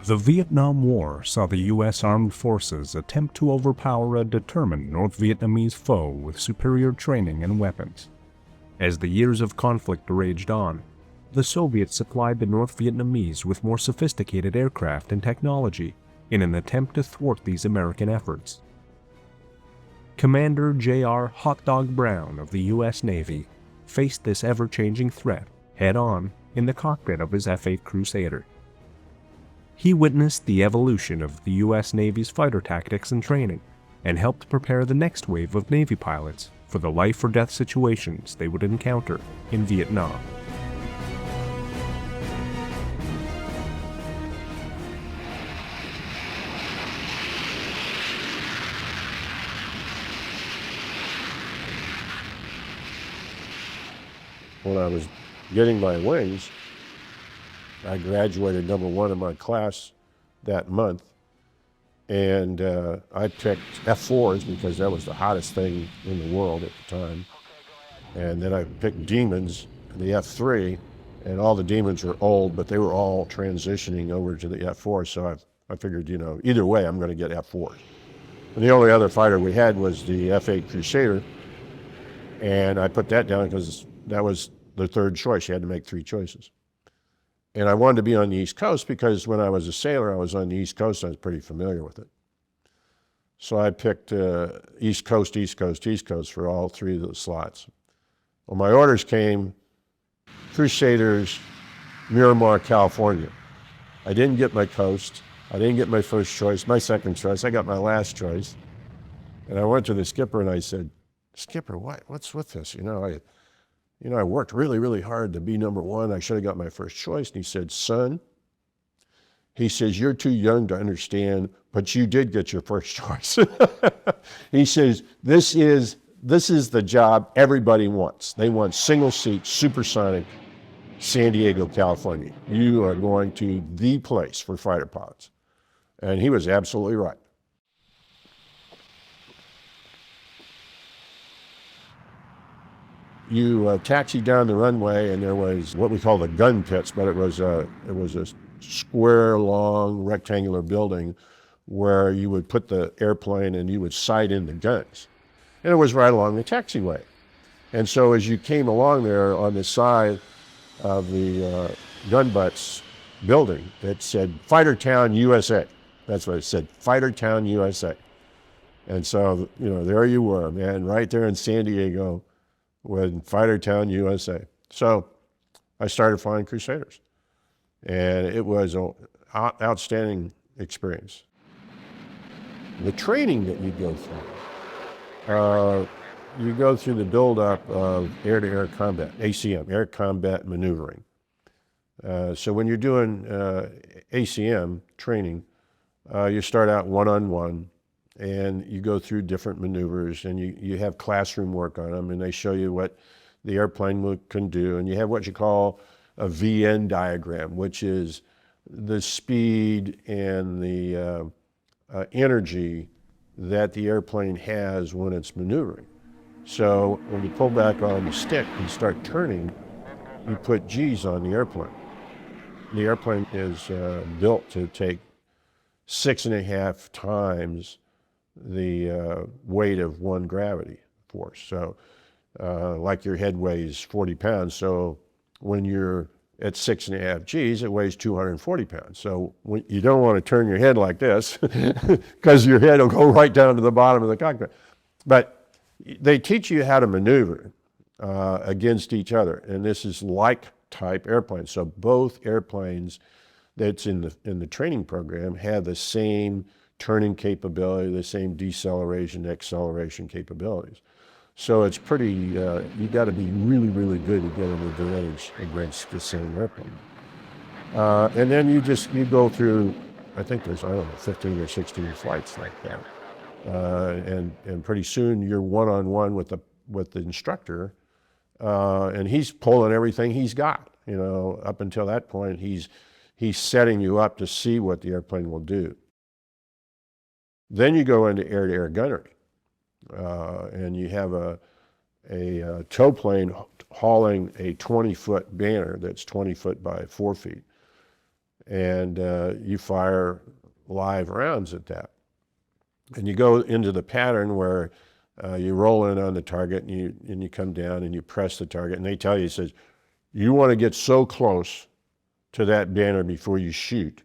The Vietnam War saw the U.S. Armed Forces attempt to overpower a determined North Vietnamese foe with superior training and weapons. As the years of conflict raged on, the Soviets supplied the North Vietnamese with more sophisticated aircraft and technology in an attempt to thwart these American efforts. Commander J.R. Hotdog Brown of the U.S. Navy faced this ever-changing threat head-on in the cockpit of his F-8 Crusader. He witnessed the evolution of the U.S. Navy's fighter tactics and training, and helped prepare the next wave of Navy pilots for the life-or-death situations they would encounter in Vietnam. When I was getting my wings, I graduated #1 in my class that month, and I picked F-4s because that was the hottest thing in the world at the time. And then I picked Demons, the F-3, and all the Demons were old, but they were all transitioning over to the F-4, so I figured, you know, either way I'm going to get F-4s. And the only other fighter we had was the F-8 Crusader, and I put that down because that was the third choice. You had to make 3 choices. And I wanted to be on the East Coast because when I was a sailor, I was on the East Coast. I was pretty familiar with it. So I picked East Coast, East Coast, East Coast for all 3 of those slots. Well, my orders came, Crusaders, Miramar, California. I didn't get my coast. I didn't get my first choice, my second choice. I got my last choice. And I went to the skipper and I said, "Skipper, what's with this? I worked really, really hard to be #1. I should have got my first choice." And he said, "Son," he says, "you're too young to understand, but you did get your first choice." He says, this is the job everybody wants. They want single seat, supersonic, San Diego, California. You are going to the place for fighter pilots. And he was absolutely right. You taxi down the runway, and there was what we call the gun pits, but it was a square, long, rectangular building where you would put the airplane and you would sight in the guns. And it was right along the taxiway. And so as you came along there on the side of the gun butts building, it said Fighter Town, USA. That's what it said, Fighter Town, USA. And so, there you were, man, right there in San Diego, with Fighter Town, USA. So I started flying Crusaders, and it was an outstanding experience. The training that you go through the buildup of air-to-air combat, ACM, air combat maneuvering. So when you're doing ACM training, you start out one-on-one, and you go through different maneuvers, and you have classroom work on them, and they show you what the airplane can do. And you have what you call a VN diagram, which is the speed and the energy that the airplane has when it's maneuvering. So when you pull back on the stick and start turning, you put G's on the airplane. The airplane is built to take 6.5 times the weight of one gravity force. So like your head weighs 40 pounds, so when you're at 6.5 G's, it weighs 240 pounds. So you don't want to turn your head like this because your head will go right down to the bottom of the cockpit. But they teach you how to maneuver against each other, and this is like type airplanes. So both airplanes that's in the training program have the same turning capability, the same deceleration, acceleration capabilities. So it's pretty, you got to be really, really good to get an advantage against the same airplane. And then you go through, I think there's, 15 or 16 flights like that. And pretty soon you're one-on-one with the instructor, and he's pulling everything he's got. Up until that point, he's setting you up to see what the airplane will do. Then you go into air-to-air gunnery, and you have a tow plane hauling a 20-foot banner that's 20 foot by 4 feet. and you fire live rounds at that. And you go into the pattern where you roll in on the target and you come down and you press the target, and they tell you, it says, you want to get so close to that banner before you shoot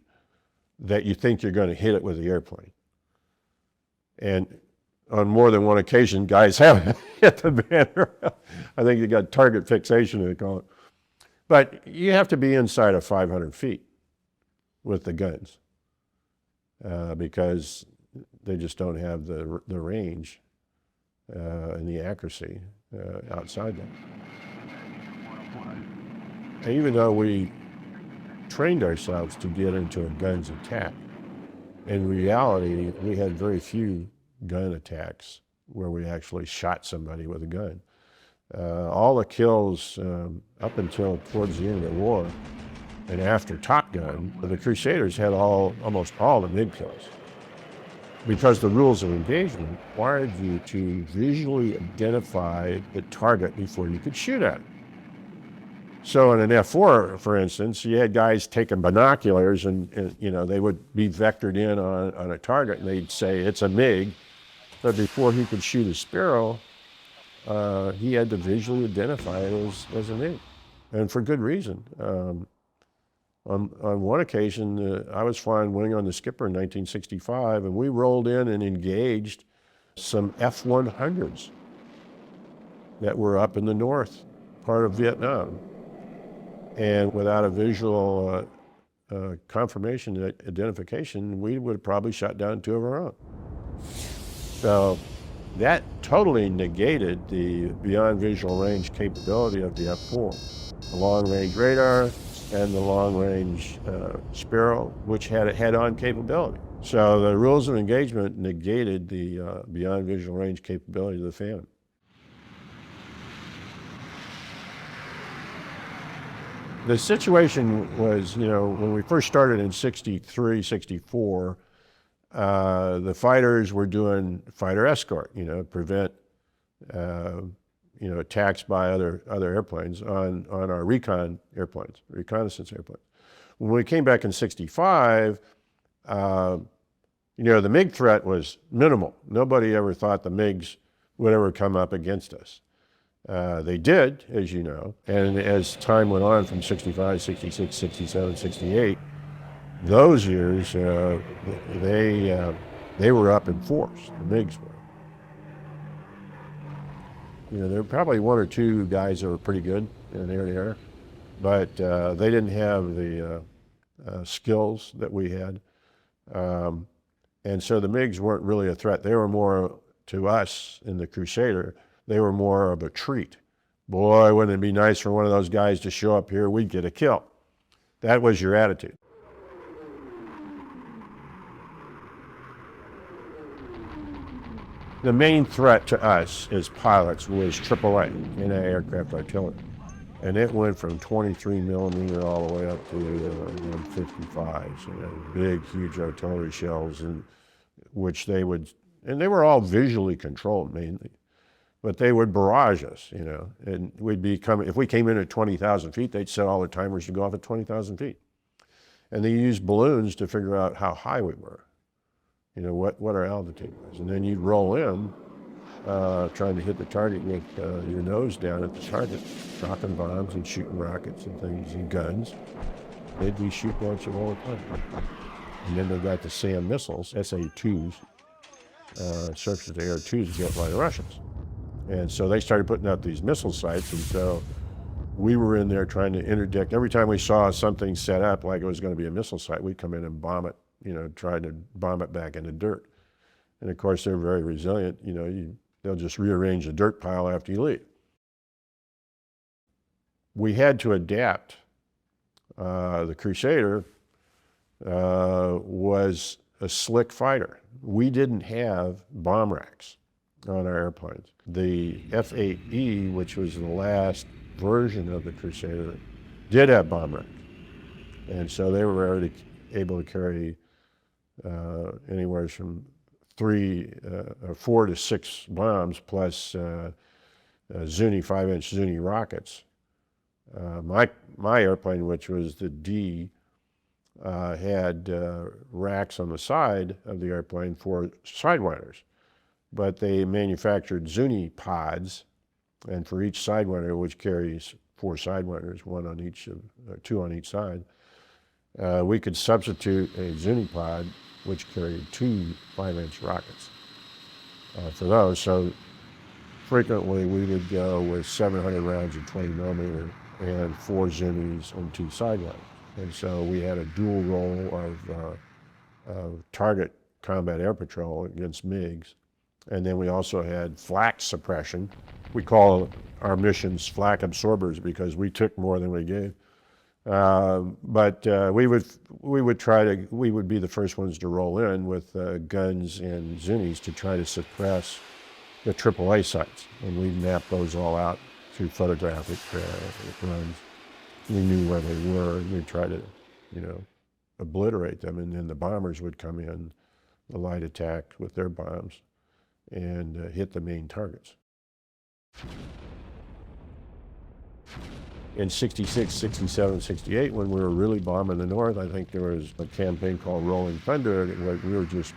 that you think you're going to hit it with the airplane. And on more than one occasion, guys haven't hit the banner. I think you got target fixation, they call it. But you have to be inside of 500 feet with the guns because they just don't have the range and the accuracy outside that. And even though we trained ourselves to get into a guns attack, in reality, we had very few gun attacks where we actually shot somebody with a gun. All the kills up until towards the end of the war and after Top Gun, the Crusaders had almost all the MiG kills, because the rules of engagement required you to visually identify the target before you could shoot at it. So in an F-4, for instance, you had guys taking binoculars and you know, they would be vectored in on a target and they'd say it's a MiG, but before he could shoot a Sparrow, he had to visually identify it as a MiG, and for good reason. On one occasion, I was flying Wing on the Skipper in 1965, and we rolled in and engaged some F-100s that were up in the north part of Vietnam. And without a visual confirmation, identification, we would have probably shot down two of our own. So that totally negated the beyond visual range capability of the F-4, the long-range radar and the long-range Sparrow, which had a head-on capability. So the rules of engagement negated the beyond visual range capability of the Phantom. The situation was, you know, when we first started in 63, 64, the fighters were doing fighter escort, you know, prevent, you know, attacks by other airplanes on our recon airplanes, reconnaissance airplanes. When we came back in 65, you know, the MiG threat was minimal. Nobody ever thought the MiGs would ever come up against us. They did, as you know, and as time went on from 65, 66, 67, 68, those years, they were up in force, the MiGs were. You know, there were probably one or two guys that were pretty good in air-to-air, but they didn't have the skills that we had. And so the MiGs weren't really a threat. They were more, to us in the Crusader, they were more of a treat. Boy, wouldn't it be nice for one of those guys to show up here, we'd get a kill. That was your attitude. The main threat to us as pilots was AAA, anti-aircraft artillery. And it went from 23 millimeter all the way up to 155s, you know, big, huge artillery shells, in which they would, and they were all visually controlled mainly, but they would barrage us, you know, and we'd be coming, if we came in at 20,000 feet, they'd set all the timers to go off at 20,000 feet. And they used balloons to figure out how high we were, you know, what our altitude was. And then you'd roll in, trying to hit the target with your nose down at the target, dropping bombs and shooting rockets and things and guns. They'd be shoot launching all the time. And then they got the SAM missiles, SA-2s, surface-to-air 2s built by the Russians. And so they started putting out these missile sites, and so we were in there trying to interdict. Every time we saw something set up like it was going to be a missile site, we'd come in and bomb it, you know, try to bomb it back into dirt. And of course, they're very resilient. You know, they'll just rearrange the dirt pile after you leave. We had to adapt. The Crusader was a slick fighter. We didn't have bomb racks on our airplanes. The F-8E, which was the last version of the Crusader, did have bomb racks. And so they were already able to carry anywhere from 4 to 6 bombs plus Zuni 5-inch Zuni rockets. My airplane, which was the D, had racks on the side of the airplane for sidewinders, but they manufactured Zuni pods, and for each Sidewinder, which carries 4 Sidewinders, 2 on each side, we could substitute a Zuni pod, which carried 2 5-inch rockets for those. So frequently we would go with 700 rounds of 20 millimeter and 4 Zunis and 2 Sidewinders. And so we had a dual role of target combat air patrol against MiGs. And then we also had flak suppression. We call our missions flak absorbers because we took more than we gave. But we would be the first ones to roll in with guns and Zunis to try to suppress the AAA sites. And we mapped those all out through photographic runs. We knew where they were, and we'd try to, obliterate them. And then the bombers would come in, the light attack with their bombs, and hit the main targets. In 66, 67, 68, when we were really bombing the North, I think there was a campaign called Rolling Thunder, where we were just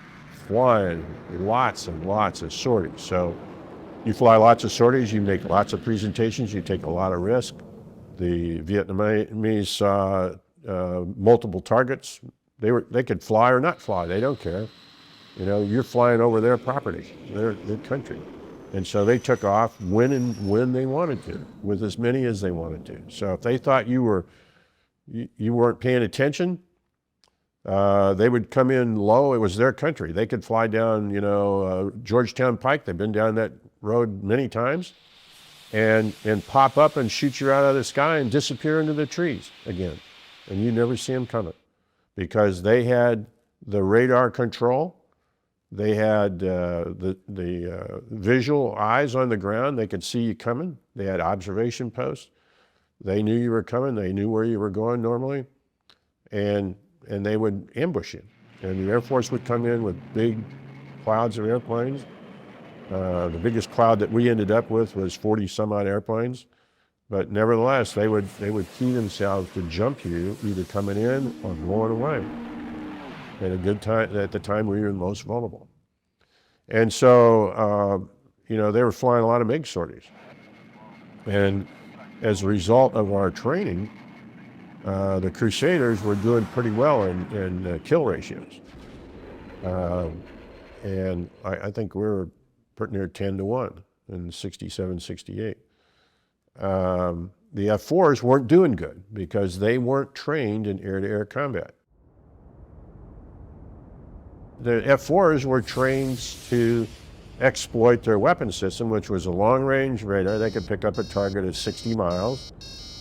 flying lots and lots of sorties. So you fly lots of sorties, you make lots of presentations, you take a lot of risk. The Vietnamese saw multiple targets. They could fly or not fly, they don't care. You're flying over their property, their country. And so they took off when they wanted to, with as many as they wanted to. So if they thought you weren't paying attention, they would come in low. It was their country. They could fly down, Georgetown Pike. They've been down that road many times, and pop up and shoot you out of the sky and disappear into the trees again. And you never see them coming because they had the radar control. They had the visual eyes on the ground. They could see you coming. They had observation posts. They knew you were coming. They knew where you were going normally. And they would ambush you. And the Air Force would come in with big clouds of airplanes. The biggest cloud that we ended up with was 40 some odd airplanes. But nevertheless, they would key themselves to jump you, either coming in or blowing away. At a good time, at the time we were most vulnerable. And so, they were flying a lot of MiG sorties. And as a result of our training, the Crusaders were doing pretty well in kill ratios. And I think we were pretty near 10-1 in 67, 68. The F-4s weren't doing good because they weren't trained in air-to-air combat. The F-4s were trained to exploit their weapon system, which was a long-range radar. They could pick up a target at 60 miles,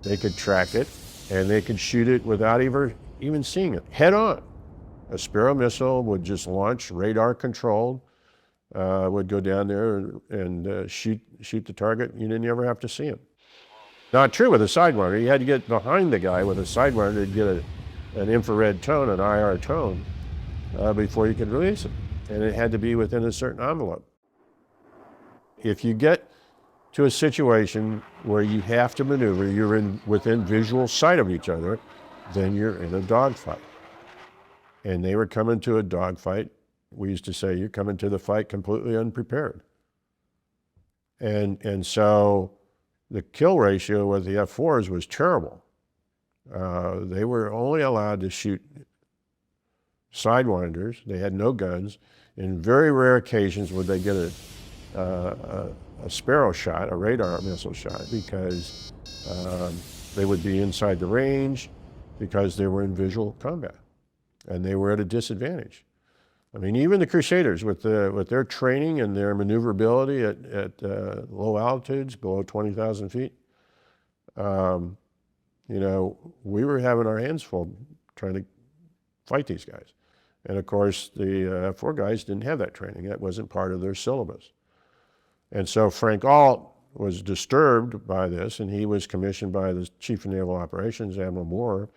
they could track it, and they could shoot it without even seeing it, head on. A Sparrow missile would just launch, radar controlled, would go down there and shoot the target. You didn't ever have to see him. Not true with a Sidewinder. You had to get behind the guy with a Sidewinder to get an infrared tone, an IR tone, before you could release it. And it had to be within a certain envelope. If you get to a situation where you have to maneuver, you're within visual sight of each other, then you're in a dogfight. And they were coming to a dogfight. We used to say, you're coming to the fight completely unprepared. And so the kill ratio with the F-4s was terrible. They were only allowed to shoot Sidewinders. They had no guns. In very rare occasions would they get a Sparrow shot, a radar missile shot, because they would be inside the range because they were in visual combat and they were at a disadvantage. I mean, even the Crusaders with their training and their maneuverability at low altitudes, below 20,000 feet, we were having our hands full trying to fight these guys. And of course, the F-4 guys didn't have that training. That wasn't part of their syllabus. And so Frank Alt was disturbed by this, and he was commissioned by the Chief of Naval Operations, Admiral Moore,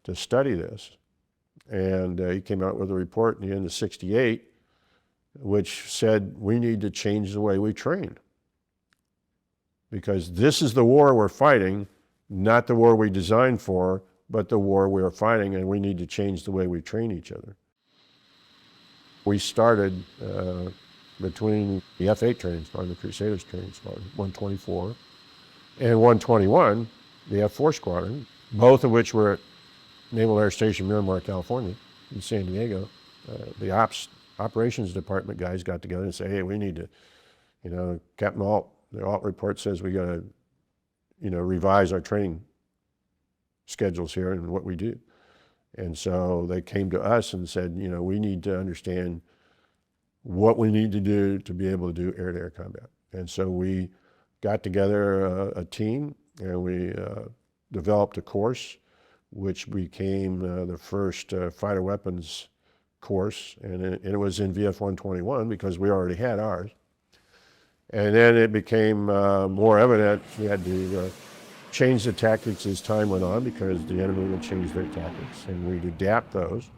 to study this. And he came out with a report in the end of 68, which said we need to change the way we train. Because this is the war we're fighting, not the war we designed for but the war we were fighting, and we need to change the way we train each other. We started between the F-8 training squadron, the Crusaders training squadron, 124, and 121, the F-4 squadron, both of which were at Naval Air Station Miramar, California, in San Diego. The operations department guys got together and said, hey, we need to, Captain Alt, the Alt report says we got to, revise our training schedules here and what we do. And so they came to us and said, we need to understand what we need to do to be able to do air-to-air combat. And so we got together a team, and we developed a course, which became the first fighter weapons course, and it was in VF-121 because we already had ours. And then it became more evident we had to change the tactics as time went on because the enemy would change their tactics, and we'd adapt those.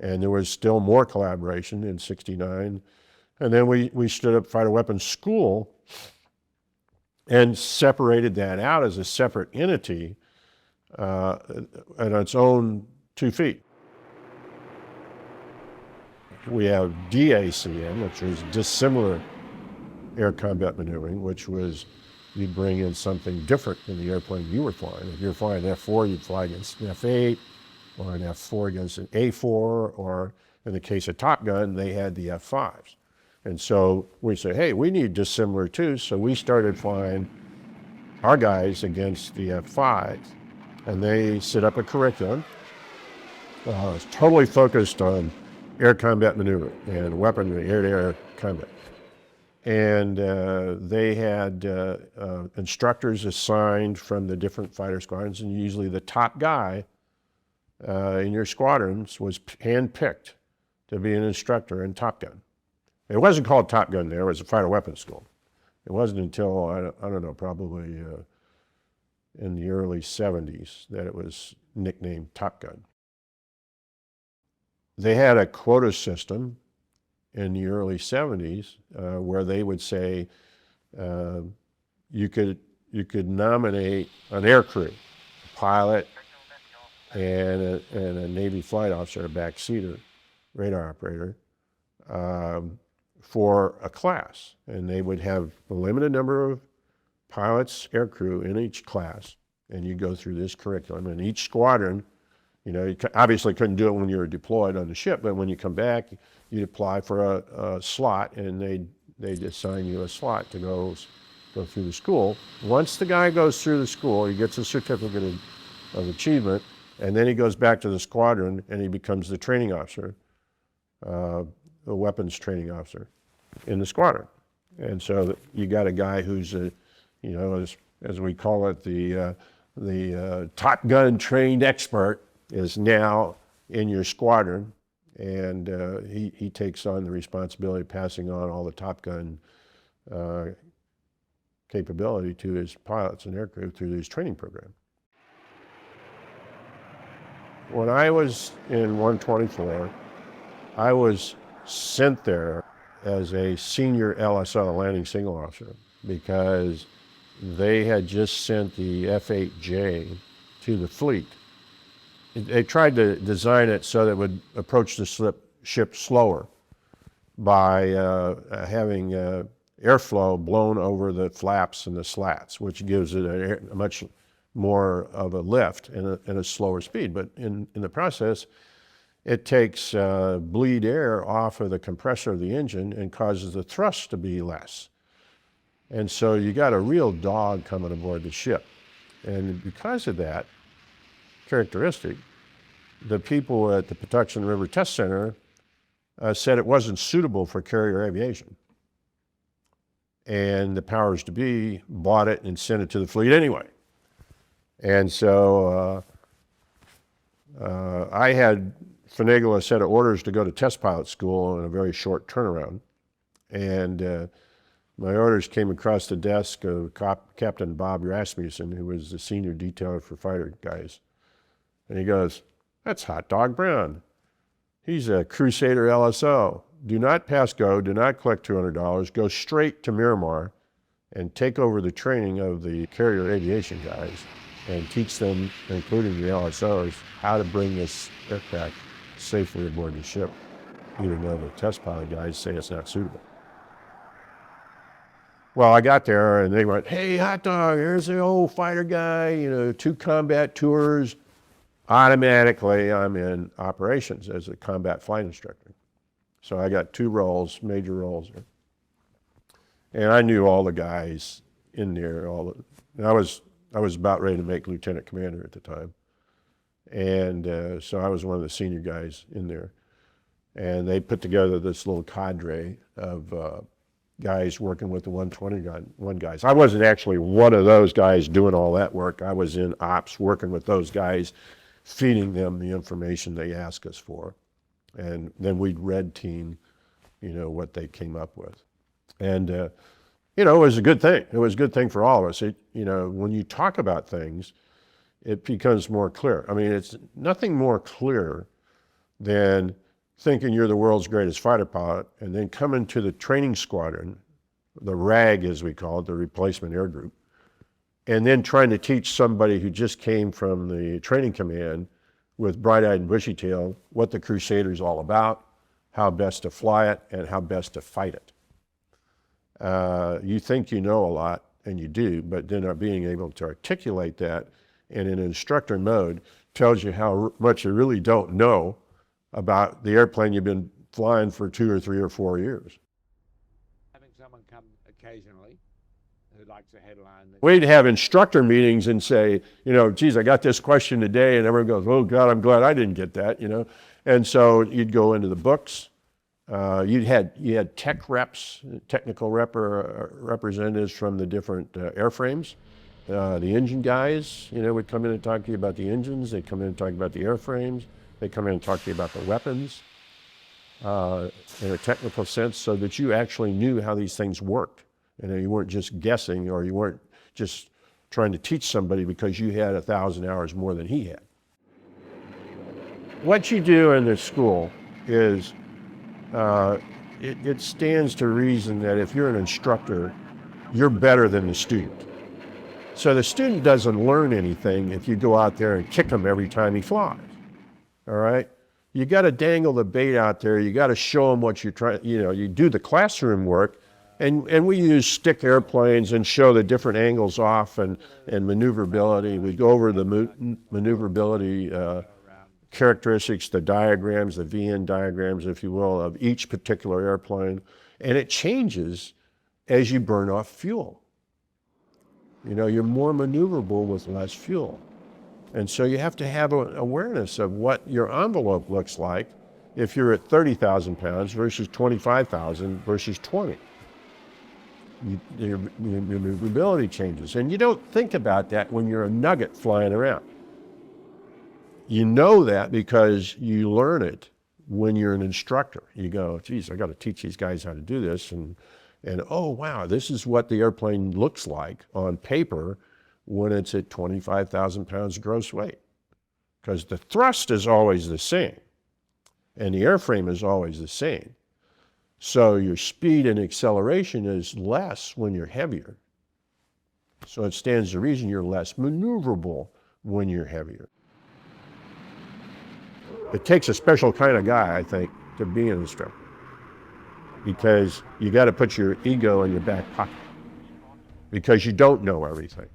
And there was still more collaboration in '69. And then we stood up Fighter Weapons School and separated that out as a separate entity on its own 2 feet. We have DACM, which was dissimilar air combat maneuvering, which was you bring in something different than the airplane you were flying. If you're flying an F-4, you'd fly against an F-8, or an F-4 against an A-4, or in the case of Top Gun, they had the F-5s. And so we said, hey, we need dissimilar too, so we started flying our guys against the F-5s, and they set up a curriculum. It's totally focused on air combat maneuvering and weaponry, air-to-air combat. And they had instructors assigned from the different fighter squadrons, and usually the top guy in your squadrons was hand-picked to be an instructor in Top Gun. It wasn't called Top Gun there, it was a fighter weapons school. It wasn't until, I don't know, probably in the early 70s that it was nicknamed Top Gun. They had a quota system in the early 70s where they would say you could nominate an air crew, a pilot, and a Navy flight officer, a backseater, radar operator, for a class. And they would have a limited number of pilots, air crew in each class, and you go through this curriculum. And each squadron, you obviously couldn't do it when you were deployed on the ship, but when you come back, you'd apply for a slot, and they'd assign you a slot to go through the school. Once the guy goes through the school, he gets a certificate of achievement, and then he goes back to the squadron and he becomes the training officer, the weapons training officer in the squadron. And so you got a guy who's as we call it, the Top Gun trained expert is now in your squadron, and he takes on the responsibility of passing on all the Top Gun capability to his pilots and aircrew through his training program. When I was in 124, I was sent there as a senior LSO, landing signal officer, because they had just sent the F-8J to the fleet. They tried to design it so that it would approach the ship slower by having airflow blown over the flaps and the slats, which gives it a much more of a lift and a slower speed. But in the process, it takes bleed air off of the compressor of the engine and causes the thrust to be less. And so you got a real dog coming aboard the ship. And because of that characteristic, the people at the Patuxent River Test Center said it wasn't suitable for carrier aviation. And the powers to be bought it and sent it to the fleet anyway. And so I had finagled a set of orders to go to test pilot school in a very short turnaround. And my orders came across the desk of Captain Bob Rasmussen, who was the senior detailer for fighter guys. And he goes, "That's Hotdog Brown. He's a Crusader LSO. Do not pass go, do not collect $200, go straight to Miramar and take over the training of the carrier aviation guys and teach them, including the LSOs, how to bring this aircraft safely aboard the ship, even though the test pilot guys say it's not suitable. Well, I got there and they went, hey, Hotdog, here's the old fighter guy, 2 combat tours. Automatically, I'm in operations as a combat flight instructor. So I got 2 roles, major roles. And I knew all the guys in there. And I was about ready to make lieutenant commander at the time. And so I was one of the senior guys in there. And they put together this little cadre of guys working with the 121 guys. I wasn't actually one of those guys doing all that work. I was in ops working with those guys, feeding them the information they asked us for. And then we'd red team, what they came up with. And, it was a good thing. It was a good thing for all of us. When you talk about things, it becomes more clear. I mean, it's nothing more clear than thinking you're the world's greatest fighter pilot and then coming to the training squadron, the RAG as we call it, the replacement air group, and then trying to teach somebody who just came from the training command with bright-eyed and bushy-tailed what the Crusader is all about, how best to fly it, and how best to fight it. You think you know a lot, and you do, but then being able to articulate that in an instructor mode tells you how much you really don't know about the airplane you've been flying for 2 or 3 or 4 years. Having someone come occasionally who likes a headline. We'd have instructor meetings and say, geez, I got this question today, and everyone goes, oh God, I'm glad I didn't get that, And so you'd go into the books. You had tech reps, technical representatives from the different airframes. The engine guys, would come in and talk to you about the engines. They'd come in and talk about the airframes. They come in and talk to you about the weapons in a technical sense so that you actually knew how these things worked. And you weren't just guessing, or you weren't just trying to teach somebody because you had 1,000 hours more than he had. What you do in this school is it stands to reason that if you're an instructor, you're better than the student. So the student doesn't learn anything if you go out there and kick him every time he flies. All right? You got to dangle the bait out there. You got to show them what you're trying, you do the classroom work, and we use stick airplanes and show the different angles off and maneuverability. We go over the maneuverability characteristics, the diagrams, the VN diagrams, if you will, of each particular airplane. And it changes as you burn off fuel. You're more maneuverable with less fuel. And so you have to have an awareness of what your envelope looks like if you're at 30,000 pounds versus 25,000 versus 20. Your maneuverability changes. And you don't think about that when you're a nugget flying around. You know that because you learn it when you're an instructor. You go, geez, I got to teach these guys how to do this. And oh, wow, this is what the airplane looks like on paper when it's at 25,000 pounds gross weight. Because the thrust is always the same, and the airframe is always the same. So your speed and acceleration is less when you're heavier. So it stands to reason you're less maneuverable when you're heavier. It takes a special kind of guy, I think, to be an instructor, because you got to put your ego in your back pocket because you don't know everything.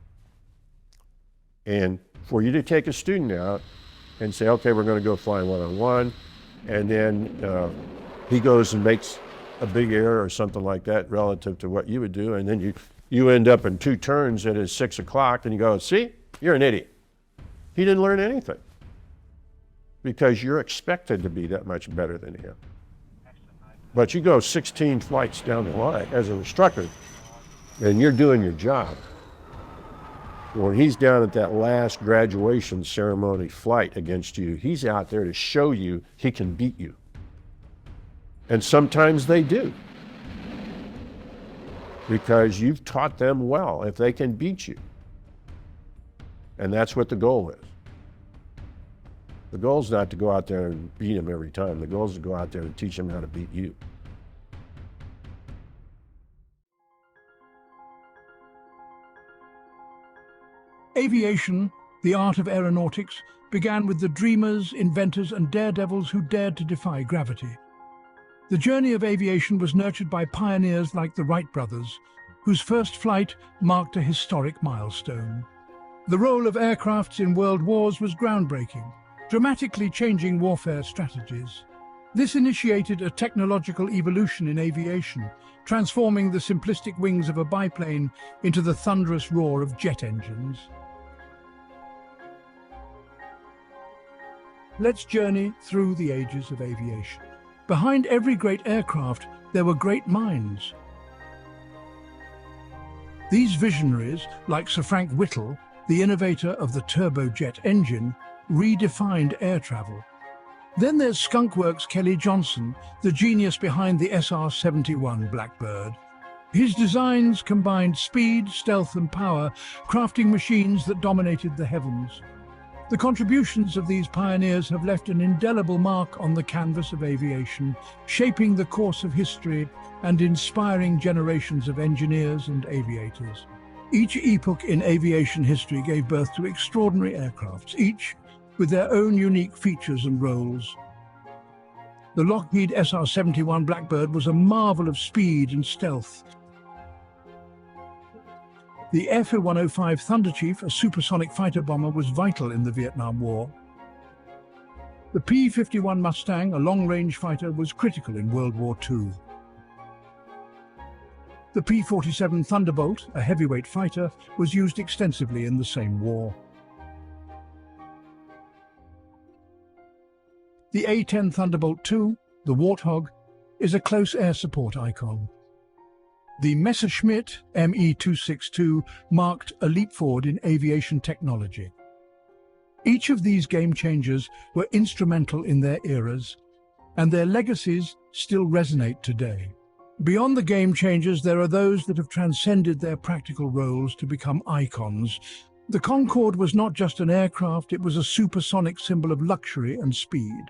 And for you to take a student out and say, okay, we're going to go fly one-on-one, and then he goes and makes a big error or something like that relative to what you would do, and then you end up in 2 turns and it's 6 o'clock, and you go, see, you're an idiot. He didn't learn anything because you're expected to be that much better than him. But you go 16 flights down the line as an instructor, and you're doing your job. When he's down at that last graduation ceremony flight against you, he's out there to show you he can beat you. And sometimes they do, because you've taught them well if they can beat you. And that's what the goal is. The goal is not to go out there and beat him every time. The goal is to go out there and teach him how to beat you. Aviation The art of aeronautics began with the dreamers, inventors, and daredevils who dared to defy gravity. The journey of aviation was nurtured by pioneers like the Wright brothers, whose first flight marked a historic milestone. The role of aircrafts in world wars was groundbreaking, dramatically changing warfare strategies. This initiated a technological evolution in aviation, transforming the simplistic wings of a biplane into the thunderous roar of jet engines. Let's journey through the ages of aviation. Behind every great aircraft, there were great minds. These visionaries, like Sir Frank Whittle, the innovator of the turbojet engine, redefined air travel. Then there's Skunkworks' Kelly Johnson, the genius behind the SR-71 Blackbird. His designs combined speed, stealth, and power, crafting machines that dominated the heavens. The contributions of these pioneers have left an indelible mark on the canvas of aviation, shaping the course of history and inspiring generations of engineers and aviators. Each epoch in aviation history gave birth to extraordinary aircrafts, each with their own unique features and roles. The Lockheed SR-71 Blackbird was a marvel of speed and stealth. The F-105 Thunderchief, a supersonic fighter bomber, was vital in the Vietnam War. The P-51 Mustang, a long-range fighter, was critical in World War II. The P-47 Thunderbolt, a heavyweight fighter, was used extensively in the same war. The A-10 Thunderbolt II, the Warthog, is a close air support icon. The Messerschmitt Me-262 marked a leap forward in aviation technology. Each of these game changers were instrumental in their eras, and their legacies still resonate today. Beyond the game changers, there are those that have transcended their practical roles to become icons. The Concorde was not just an aircraft, it was a supersonic symbol of luxury and speed.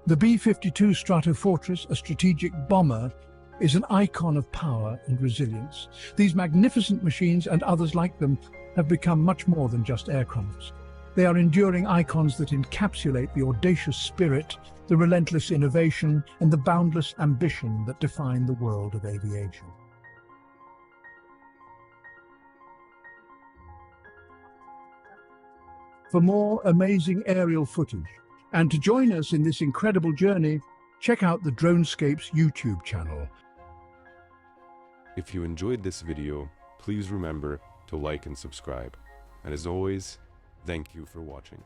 The B-52 Stratofortress, a strategic bomber, is an icon of power and resilience. These magnificent machines and others like them have become much more than just aircrafts. They are enduring icons that encapsulate the audacious spirit, the relentless innovation, and the boundless ambition that define the world of aviation. For more amazing aerial footage, and to join us in this incredible journey, check out the DroneScapes YouTube channel. If you enjoyed this video, please remember to like and subscribe. And as always, thank you for watching.